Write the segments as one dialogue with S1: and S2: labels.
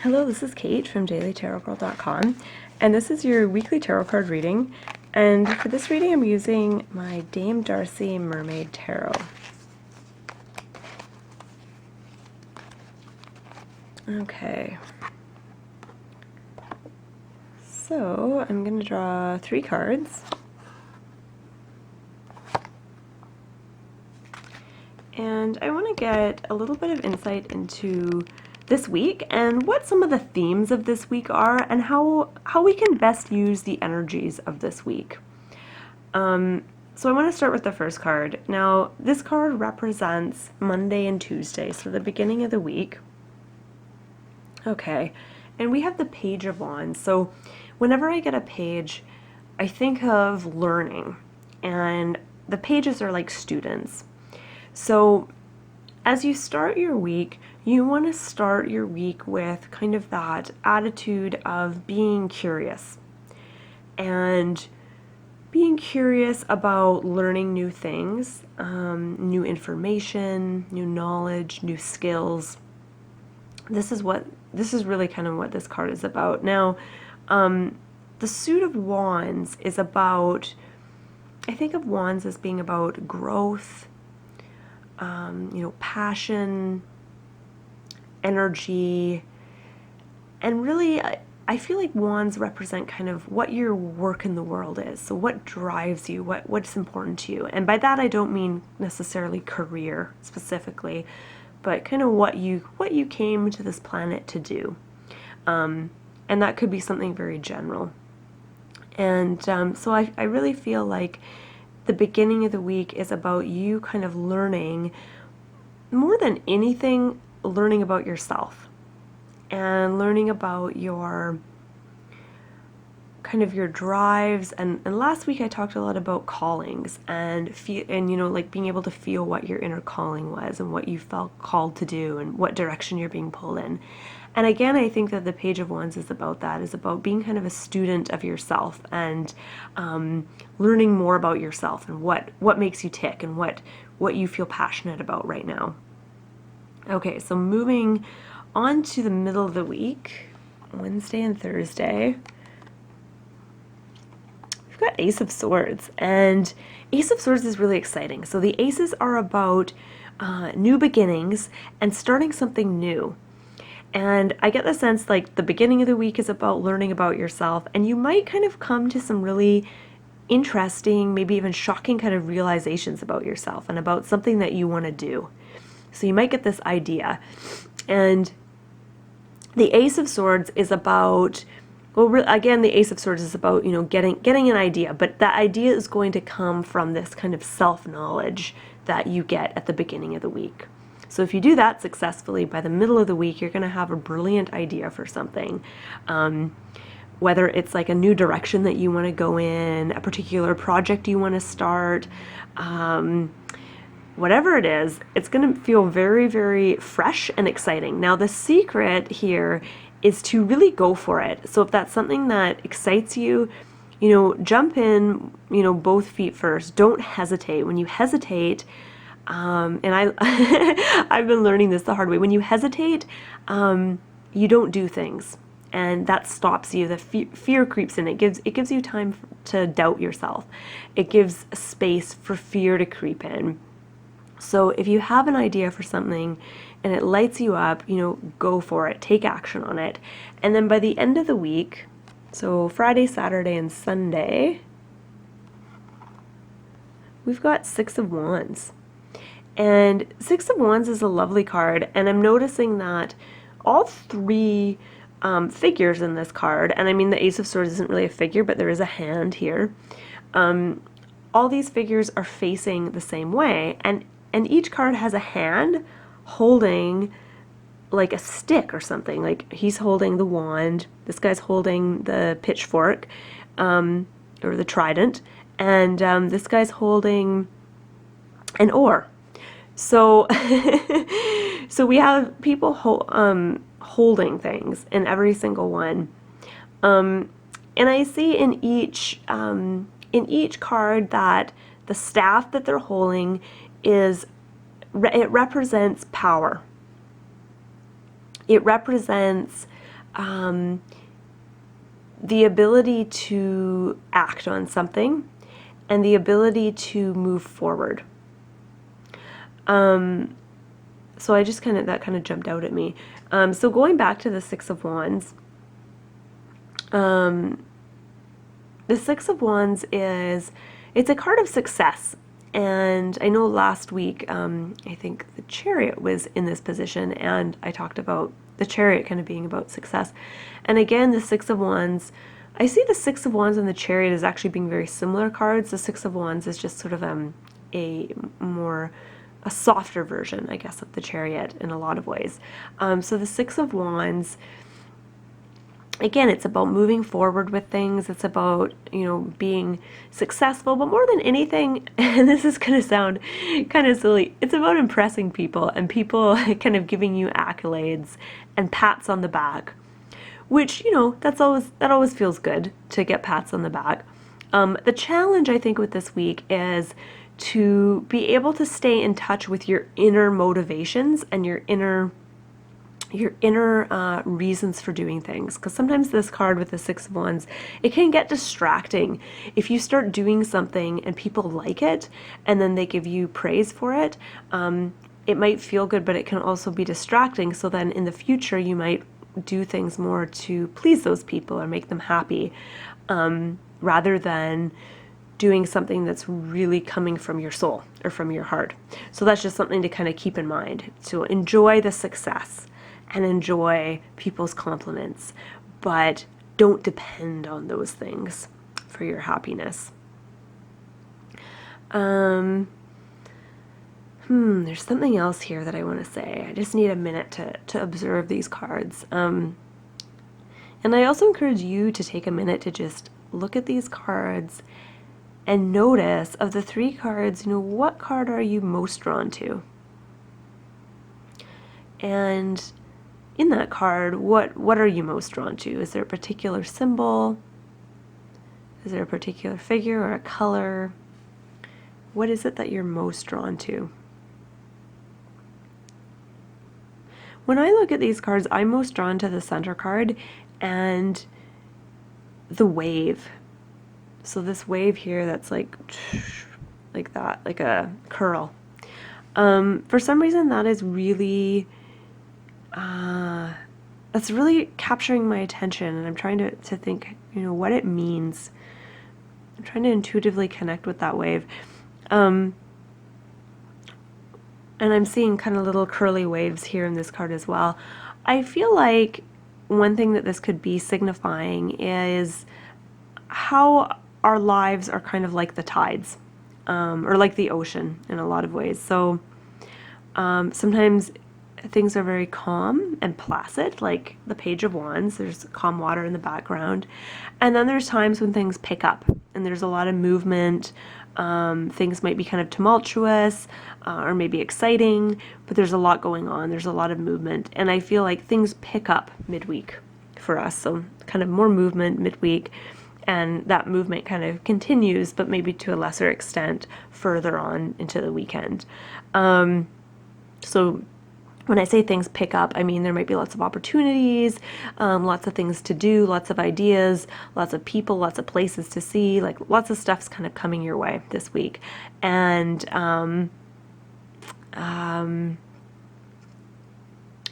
S1: Hello, this is Kate from dailytarotgirl.com, and this is your weekly tarot card reading. And for this reading, I'm using my Dame Darcy Mermaid Tarot. Okay. So I'm going to draw 3 cards. And I want to get a little bit of insight into this week and what some of the themes of this week are and how we can best use the energies of this week. So I want to start with the first card. Now, this card represents Monday and Tuesday, so the beginning of the week. Okay, and we have the Page of Wands. So whenever I get a page, I think of learning, and the pages are like students. So as you start your week, you want to start your week with kind of that attitude of being curious and being curious about learning new things, new information, new knowledge, new skills. This is really kind of what this card is about. Now, the Suit of Wands is about, I think of wands as being about growth, passion, energy, and really I feel like wands represent kind of what your work in the world is. So what drives you, what's important to you. And by that I don't mean necessarily career specifically, but kind of what you came to this planet to do. And that could be something very general. And so I really feel like the beginning of the week is about you kind of learning, more than anything, learning about yourself and learning about your kind of your drives. And last week I talked a lot about callings and like being able to feel what your inner calling was and what you felt called to do and what direction you're being pulled in. And again, I think that the Page of Wands is about that, is about being kind of a student of yourself and learning more about yourself and what makes you tick and what you feel passionate about right now. Okay, so moving on to the middle of the week, Wednesday and Thursday, we've got Ace of Swords. And Ace of Swords is really exciting. So the aces are about new beginnings and starting something new. And I get the sense like the beginning of the week is about learning about yourself, and you might kind of come to some really interesting, maybe even shocking kind of realizations about yourself and about something that you want to do. So you might get this idea. And the Ace of Swords is about, again, the Ace of Swords is about, getting an idea, but that idea is going to come from this kind of self-knowledge that you get at the beginning of the week. So if you do that successfully, by the middle of the week, you're going to have a brilliant idea for something. Whether it's like a new direction that you want to go in, a particular project you want to start, whatever it is, it's going to feel very, very fresh and exciting. Now, the secret here is to really go for it. So if that's something that excites you, jump in, both feet first. Don't hesitate. When you hesitate, and I've been learning this the hard way. When you hesitate, you don't do things, and that stops you. The fear creeps in. It gives you time to doubt yourself. It gives space for fear to creep in. So if you have an idea for something and it lights you up, go for it. Take action on it. And then by the end of the week, so Friday, Saturday, and Sunday, we've got Six of Wands. And Six of Wands is a lovely card, and I'm noticing that all 3 figures in this card, and I mean the Ace of Swords isn't really a figure, but there is a hand here. All these figures are facing the same way, and each card has a hand holding like a stick or something. Like he's holding the wand, this guy's holding the pitchfork, or the trident, and this guy's holding an oar. So, so we have people holding things in every single one, and I see in each card that the staff that they're holding it represents power. It represents the ability to act on something and the ability to move forward. So I just that kind of jumped out at me. So going back to the Six of Wands, the Six of Wands it's a card of success. And I know last week, I think the Chariot was in this position, and I talked about the Chariot kind of being about success. And again, the Six of Wands, I see the Six of Wands and the Chariot as actually being very similar cards. The Six of Wands is just sort of a softer version, I guess, of the Chariot in a lot of ways. So the Six of Wands, again, it's about moving forward with things. It's about, being successful, but more than anything, and this is going to sound kind of silly, it's about impressing people and people kind of giving you accolades and pats on the back, which, that always feels good to get pats on the back. The challenge, I think, with this week is to be able to stay in touch with your inner motivations and your inner reasons for doing things, because sometimes this card with the Six of Wands, it can get distracting if you start doing something and people like it and then they give you praise for it. It might feel good, but it can also be distracting, so then in the future you might do things more to please those people or make them happy, rather than doing something that's really coming from your soul or from your heart. So that's just something to kind of keep in mind. So enjoy the success and enjoy people's compliments, but don't depend on those things for your happiness. There's something else here that I want to say. I just need a minute to observe these cards. And I also encourage you to take a minute to just look at these cards and notice, of the three cards, what card are you most drawn to? And in that card, what are you most drawn to? Is there a particular symbol? Is there a particular figure or a color? What is it that you're most drawn to? When I look at these cards, I'm most drawn to the center card and the wave. So this wave here that's like that, like a curl. For some reason that is really that's really capturing my attention, and I'm trying to think, what it means. I'm trying to intuitively connect with that wave. And I'm seeing kind of little curly waves here in this card as well. I feel like one thing that this could be signifying is how our lives are kind of like the tides, or like the ocean in a lot of ways. So sometimes things are very calm and placid, like the Page of Wands. There's calm water in the background. And then there's times when things pick up and there's a lot of movement. Things might be kind of tumultuous, or maybe exciting, but there's a lot going on. There's a lot of movement. And I feel like things pick up midweek for us. So kind of more movement midweek. And that movement kind of continues, but maybe to a lesser extent further on into the weekend. So when I say things pick up, I mean there might be lots of opportunities, lots of things to do, lots of ideas, lots of people, lots of places to see, like lots of stuff's kind of coming your way this week. And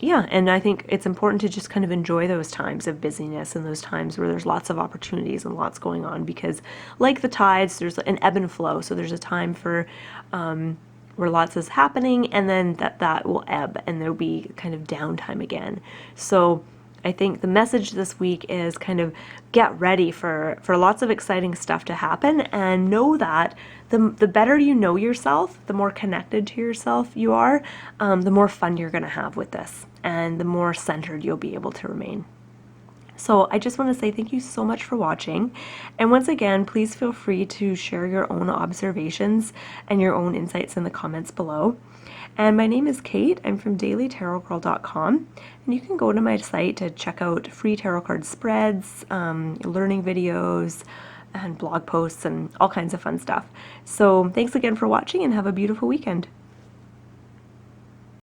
S1: yeah, and I think it's important to just kind of enjoy those times of busyness and those times where there's lots of opportunities and lots going on, because like the tides, there's an ebb and flow. So there's a time for where lots is happening, and then that will ebb and there'll be kind of downtime again. So I think the message this week is kind of get ready for lots of exciting stuff to happen, and know that the better you know yourself, the more connected to yourself you are, the more fun you're going to have with this, and the more centered you'll be able to remain. So I just want to say thank you so much for watching. And once again, please feel free to share your own observations and your own insights in the comments below. And my name is Kate. I'm from dailytarotgirl.com. And you can go to my site to check out free tarot card spreads, learning videos, and blog posts, and all kinds of fun stuff. So thanks again for watching, and have a beautiful weekend.